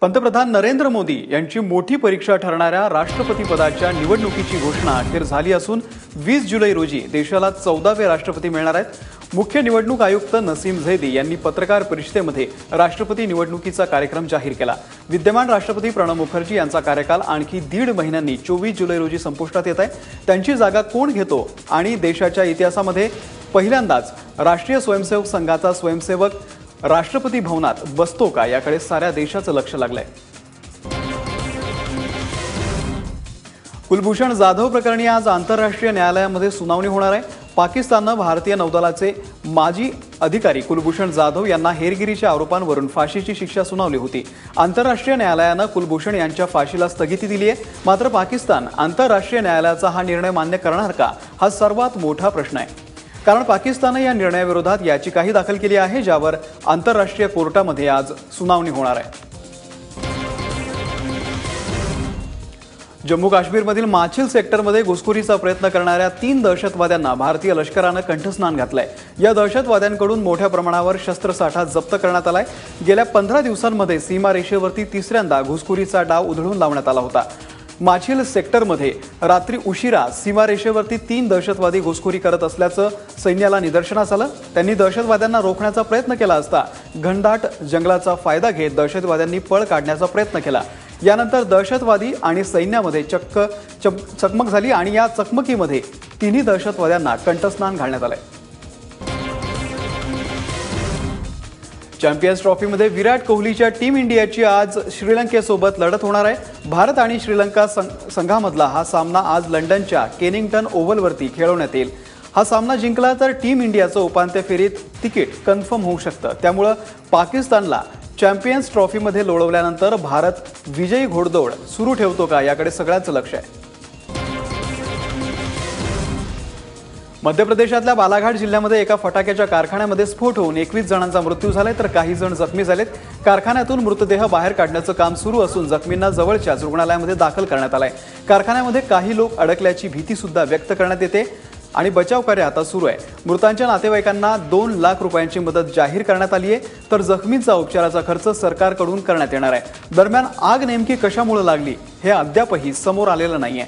पंतप्रधान नरेंद्र मोदी यांची मोठी परीक्षा ठरणाऱ्या राष्ट्रपती पदाच्या निवडणुकीची घोषणा अखेर झाली असून 20 जुलै रोजी देशाला 14वे राष्ट्रपती मिळणार आहेत। मुख्य निवडणूक आयुक्त नसीम झैदी यांनी पत्रकार परिषदेमध्ये राष्ट्रपती निवडणुकीचा कार्यक्रम जाहीर केला। विद्यमान राष्ट्रपती प्रणव मुखर्जी यांचा कार्यकाल आणखी 1.5 महिन्यांनी 24 जुलै रोजी संपुष्टात येत आहे। त्यांची जागा कोण घेतो आणि देशाच्या इतिहासामध्ये पहिल्यांदाच राष्ट्रीय स्वयंसेवक संघाचा स्वयंसेवक राष्ट्रपती भवनात बसतो का याकडे साऱ्या देशाचं लक्ष लागलंय। कुलभूषण जाधव प्रकरणी आज आंतरराष्ट्रीय न्यायालयामध्ये सुनावणी होणार आहे। पाकिस्तानने भारतीय नौदलाचे माजी अधिकारी कुलभूषण जाधव यांना हेरगिरीच्या आरोपांवरून फाशीची शिक्षा सुनावली होती। आंतरराष्ट्रीय न्यायालयाने कुलभूषण यांच्या फाशीला स्थगिती दिली आहे। मात्र पाकिस्तान आंतरराष्ट्रीय न्यायालयाचा हा निर्णय मान्य करणार का, हा सर्वात मोठा प्रश्न आहे। कारण पाकिस्तानने या निर्णयाविरोधात याचिकाही दाखल केली आहे, ज्यावर आंतरराष्ट्रीय कोर्टामध्ये आज सुनावणी होणार आहे। जम्मू काश्मीरमधील माछिल सेक्टरमध्ये घुसखोरीचा प्रयत्न करणाऱ्या 3 दहशतवाद्यांना भारतीय लष्कराने कंठस्नान घातलंय। या दहशतवाद्यांकडून मोठ्या प्रमाणावर शस्त्रसाठा जप्त करण्यात आलाय। गेल्या 15 दिवसांमध्ये सीमारेषेवरती तिसऱ्यांदा घुसखोरीचा डाव उधळून लावण्यात आला होता। माछिल सेक्टरमध्ये रात्री उशिरा सीमारेषेवरती 3 दहशतवादी घुसखोरी करत असल्याचं सैन्याला निदर्शनास आलं। त्यांनी दहशतवाद्यांना रोखण्याचा प्रयत्न केला असता घनदाट जंगलाचा फायदा घेत दहशतवाद्यांनी पळ काढण्याचा प्रयत्न केला। यानंतर दहशतवादी आणि सैन्यामध्ये चकमक झाली आणि या चकमकीमध्ये 3 दहशतवाद्यांना कंठस्नान घालण्यात आले। चॅम्पियन्स ट्रॉफीमध्ये विराट कोहलीच्या टीम इंडियाची आज श्रीलंकेसोबत लढत होणार आहे। भारत आणि श्रीलंका संघामधला हा सामना आज लंडनच्या केनिंग्टन ओव्हलवरती खेळवण्यात येईल। हा सामना जिंकला तर टीम इंडियाचं उपांत्य फेरीत तिकीट कन्फर्म होऊ शकतं। त्यामुळे पाकिस्तानला चॅम्पियन्स ट्रॉफीमध्ये लोळवल्यानंतर भारत विजयी घोडदौड सुरू ठेवतो का याकडे सगळ्यांचं लक्ष आहे। मध्य प्रदेशातल्या बालाघाट जिल्ह्यामध्ये एका फटाक्याच्या कारखान्यामध्ये स्फोट होऊन 21 जणांचा मृत्यू झालाय तर काही जण जखमी झालेत। कारखान्यातून मृतदेह बाहेर काढण्याचं काम सुरू असून जखमींना जवळच्याच रुग्णालयामध्ये दाखल करण्यात आलंय। कारखान्यामध्ये काही लोक अडकल्याची भीती सुद्धा व्यक्त करण्यात येते आणि बचाव कार्य आता सुरू आहे। मृतांच्या नातेवाईकांना 2 लाख रुपयांची मदत जाहीर करण्यात आली आहे तर जखमींचा उपचाराचा खर्च सरकारकडून करण्यात येणार आहे। दरम्यान आग नेमकी कशामुळे लागली हे अद्यापही समोर आलेलं नाहीये।